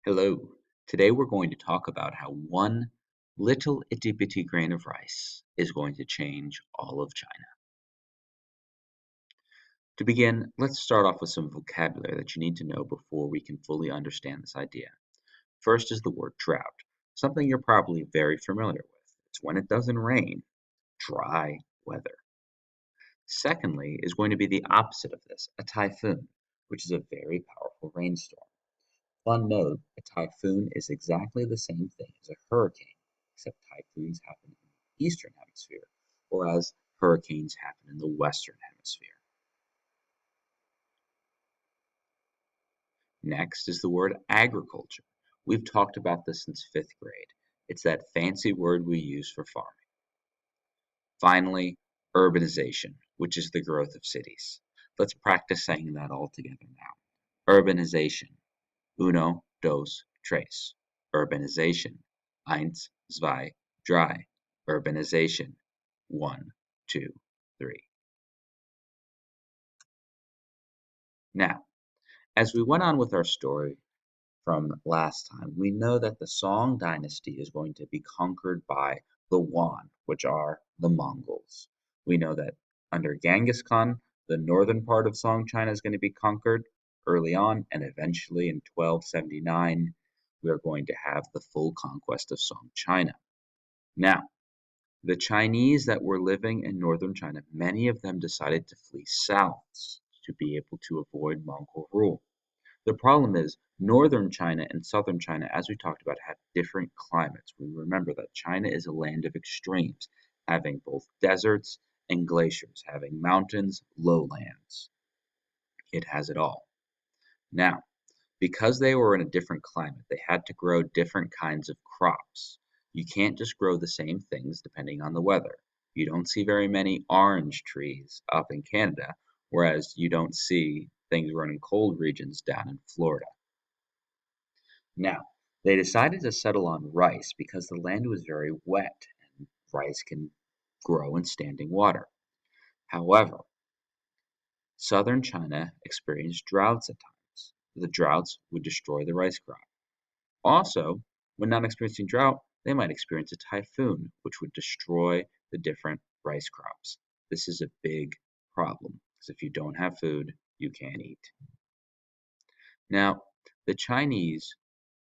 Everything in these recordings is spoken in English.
Hello. Today we're going to talk about how one little itty bitty grain of rice is going to change all of China. To begin, let's start off with some vocabulary that you need to know before we can fully understand this idea. First is the word drought, something you're probably very familiar with. It's when it doesn't rain, dry weather. Secondly is going to be the opposite of this, a typhoon, which is a very powerful rainstorm. Fun note, a typhoon is exactly the same thing as a hurricane, except typhoons happen in the eastern hemisphere, whereas hurricanes happen in the western hemisphere. Next is the word agriculture. We've talked about this since fifth grade. It's that fancy word we use for farming. Finally, urbanization, which is the growth of cities. Let's practice saying that all together now. Urbanization. Uno, dos, tres. Urbanization. Eins, zwei, drei. Urbanization. One, two, three. Now, as we went on with our story from last time, we know that the Song dynasty is going to be conquered by the Yuan, which are the Mongols. We know that under Genghis Khan, the northern part of Song China is going to be conquered early on, and eventually in 1279, we are going to have the full conquest of Song China. Now, the Chinese that were living in northern China, many of them decided to flee south to be able to avoid Mongol rule. The problem is northern China and southern China, as we talked about, have different climates. We remember that China is a land of extremes, having both deserts and glaciers, having mountains, lowlands. It has it all. Now, because they were in a different climate, they had to grow different kinds of crops. You can't just grow the same things depending on the weather. You don't see very many orange trees up in Canada, whereas you don't see things grown in cold regions down in Florida. Now, they decided to settle on rice because the land was very wet and rice can grow in standing water. However, southern China experienced droughts at times. The droughts would destroy the rice crop. Also, when not experiencing drought, they might experience a typhoon, which would destroy the different rice crops. This is a big problem because if you don't have food, you can't eat. Now, the Chinese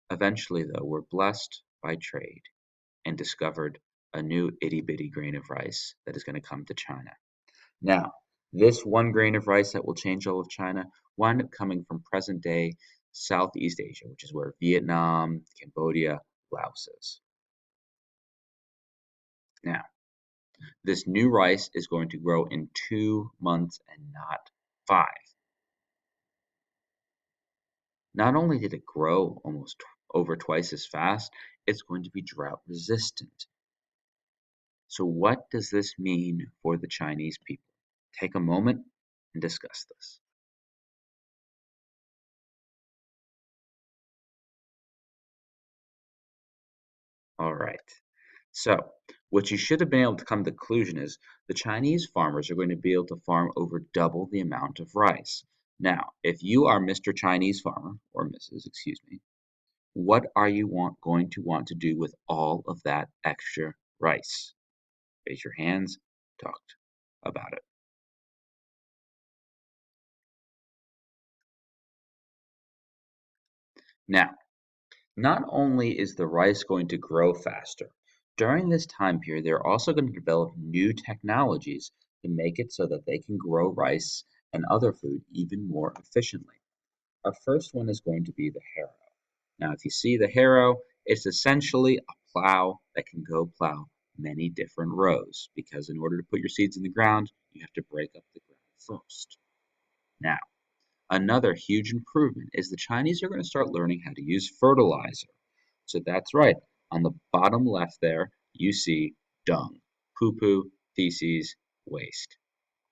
eventually, though, were blessed by trade and discovered a new itty bitty grain of rice that is going to come to China. Now, this one grain of rice that will change all of China wound up coming from present day Southeast Asia, which is where Vietnam, Cambodia, Laos is. Now, this new rice is going to grow in 2 months and not 5. Not only did it grow almost over twice as fast, it's going to be drought resistant. So, what does this mean for the Chinese people? Take a moment and discuss this. All right. So, what you should have been able to come to the conclusion is the Chinese farmers are going to be able to farm over double the amount of rice. Now, if you are Mr. Chinese farmer, or Mrs., excuse me, what are you going to want to do with all of that extra rice? Raise your hands, talk about it. Now, not only is the rice going to grow faster, during this time period, they're also going to develop new technologies to make it so that they can grow rice and other food even more efficiently. Our first one is going to be the harrow. Now, if you see the harrow, it's essentially a plow that can go plow many different rows because in order to put your seeds in the ground, you have to break up the ground first. Now, another huge improvement is the Chinese are going to start learning how to use fertilizer. So that's right. On the bottom left there, you see dung, poo-poo, feces, waste.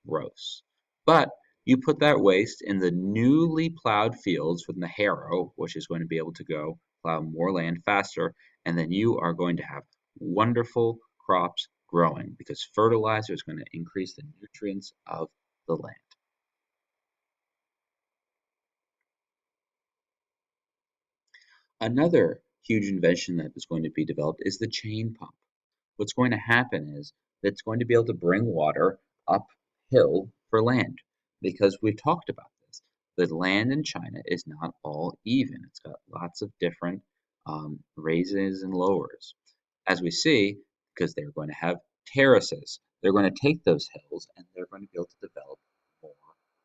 Gross. But you put that waste in the newly plowed fields from the harrow, which is going to be able to go plow more land faster, and then you are going to have wonderful crops growing because fertilizer is going to increase the nutrients of the land. Another huge invention that is going to be developed is the chain pump. What's going to happen is that it's going to be able to bring water uphill for land because we've talked about this. The land in China is not all even. It's got lots of different raises and lowers. As we see, because they're going to have terraces, they're going to take those hills and they're going to be able to develop more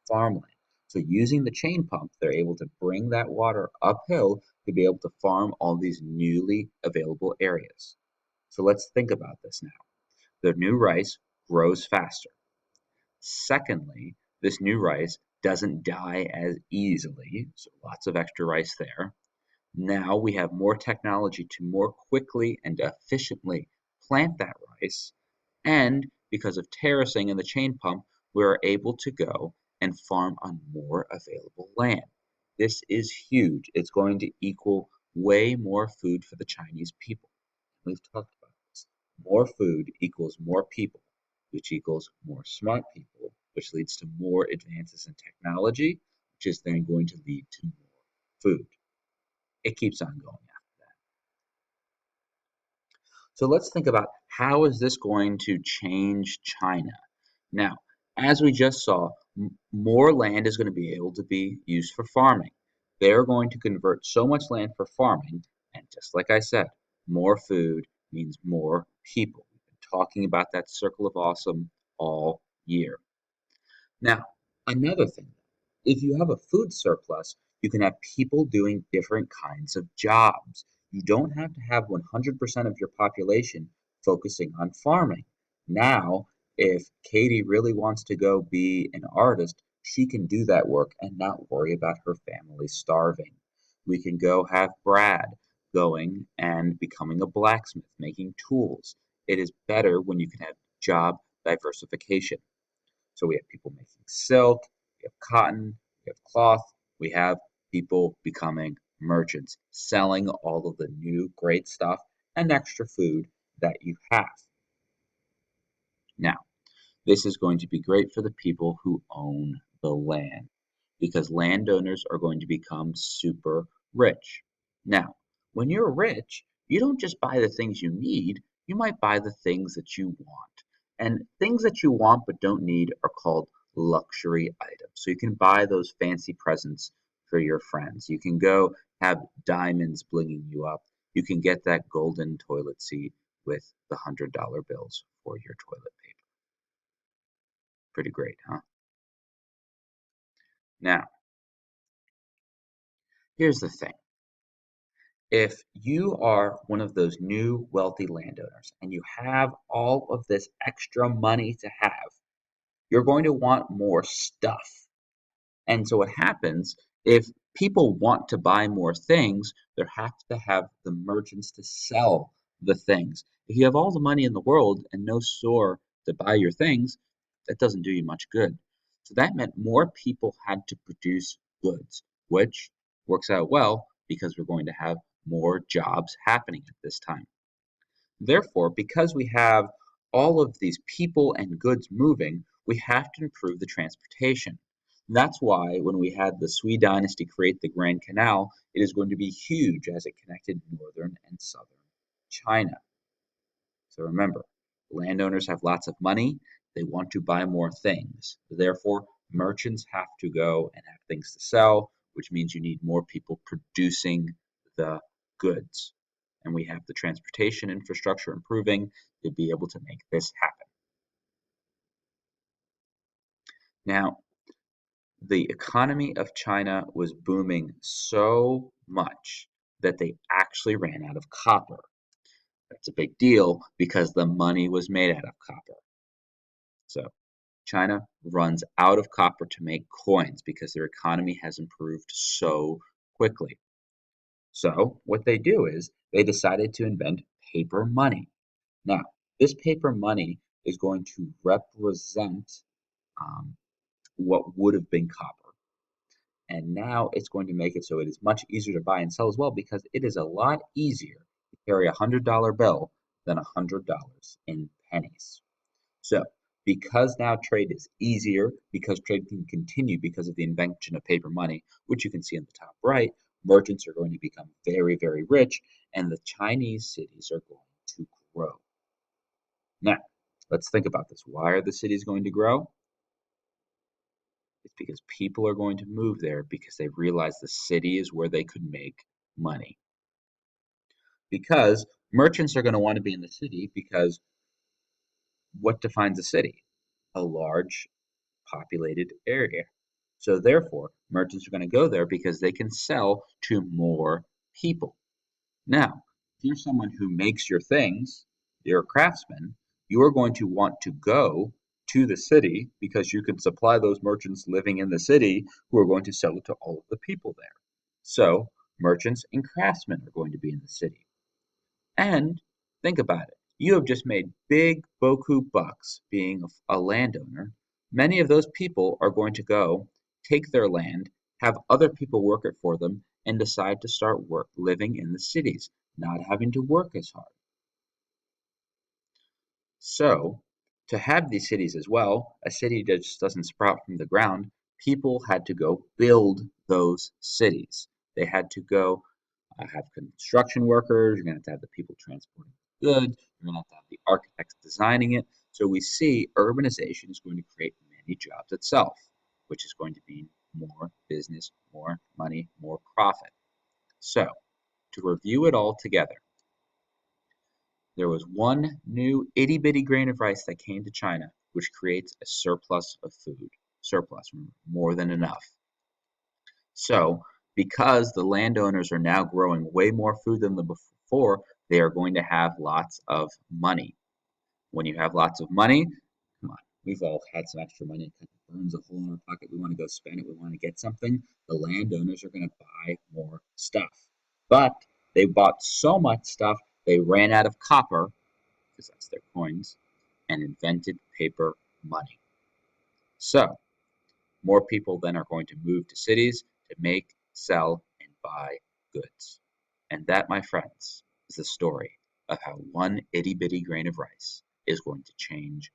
farmland. So using the chain pump, they're able to bring that water uphill to be able to farm all these newly available areas. So let's think about this now. The new rice grows faster. Secondly, this new rice doesn't die as easily, so lots of extra rice there. Now we have more technology to more quickly and efficiently plant that rice, and because of terracing and the chain pump, we're able to go and farm on more available land. This is huge. It's going to equal way more food for the Chinese people. We've talked about this. More food equals more people, which equals more smart people, which leads to more advances in technology, which is then going to lead to more food. It keeps on going after that. So let's think about how is this going to change China? Now, as we just saw, more land is going to be able to be used for farming. They're going to convert so much land for farming, and just like I said, more food means more people. We've been talking about that circle of awesome all year. Now, another thing, if you have a food surplus, you can have people doing different kinds of jobs. You don't have to have 100% of your population focusing on farming. Now, if Katie really wants to go be an artist, she can do that work and not worry about her family starving. We can go have Brad going and becoming a blacksmith, making tools. It is better when you can have job diversification. So we have people making silk, we have cotton, we have cloth, we have people becoming merchants, selling all of the new great stuff and extra food that you have. Now, this is going to be great for the people who own the land because landowners are going to become super rich. Now, when you're rich, you don't just buy the things you need, you might buy the things that you want. And things that you want but don't need are called luxury items. So you can buy those fancy presents for your friends. You can go have diamonds blinging you up. You can get that golden toilet seat with the $100 bills for your toilet paper. Pretty great, huh? Now, here's the thing. If you are one of those new wealthy landowners and you have all of this extra money to have, you're going to want more stuff. And so what happens if people want to buy more things, there have to have the merchants to sell the things. If you have all the money in the world and no store to buy your things, that doesn't do you much good. So that meant more people had to produce goods, which works out well because we're going to have more jobs happening at this time. Therefore, because we have all of these people and goods moving, we have to improve the transportation. That's why when we had the Sui dynasty create the Grand Canal, it is going to be huge as it connected northern and southern China. So remember, landowners have lots of money, they want to buy more things. Therefore, merchants have to go and have things to sell, which means you need more people producing the goods. And we have the transportation infrastructure improving to be able to make this happen. Now, the economy of China was booming so much that they actually ran out of copper. That's a big deal because the money was made out of copper. So China runs out of copper to make coins because their economy has improved so quickly. So what they do is they decided to invent paper money. Now, this paper money is going to represent um, what would have been copper. And now it's going to make it so it is much easier to buy and sell as well because it is a lot easier to carry a $100 bill than $100 in pennies. So, because now trade is easier, because trade can continue because of the invention of paper money, which you can see in the top right, Merchants are going to become very, very rich, and the Chinese cities are going to grow. Now, let's think about this. Why are the cities going to grow? It's because people are going to move there because they realize the city is where they could make money. Because merchants are going to want to be in the city because what defines a city? A large populated area. So therefore, merchants are going to go there because they can sell to more people. Now, if you're someone who makes your things, you're a craftsman, you're going to want to go to the city because you can supply those merchants living in the city who are going to sell it to all of the people there. So, merchants and craftsmen are going to be in the city. And think about it. You have just made big boku bucks being a landowner. Many of those people are going to go take their land, have other people work it for them, and decide to start living in the cities, not having to work as hard. So, to have these cities as well, a city that just doesn't sprout from the ground. People had to go build those cities. They had to go have construction workers. You're going to have the people transporting goods. You're going to have the architects designing it. So we see urbanization is going to create many jobs itself, which is going to mean more business, more money, more profit. So to review it all together, there was one new itty bitty grain of rice that came to China, which creates a surplus of food. Surplus, more than enough. So, because the landowners are now growing way more food than the before, they are going to have lots of money. When you have lots of money, come on, we've all had some extra money. It kind of burns a hole in our pocket. We want to go spend it. We want to get something. The landowners are going to buy more stuff. But they bought so much stuff, they ran out of copper, because that's their coins, and invented paper money. So, more people then are going to move to cities to make, sell, and buy goods. And that, my friends, is the story of how one itty bitty grain of rice is going to change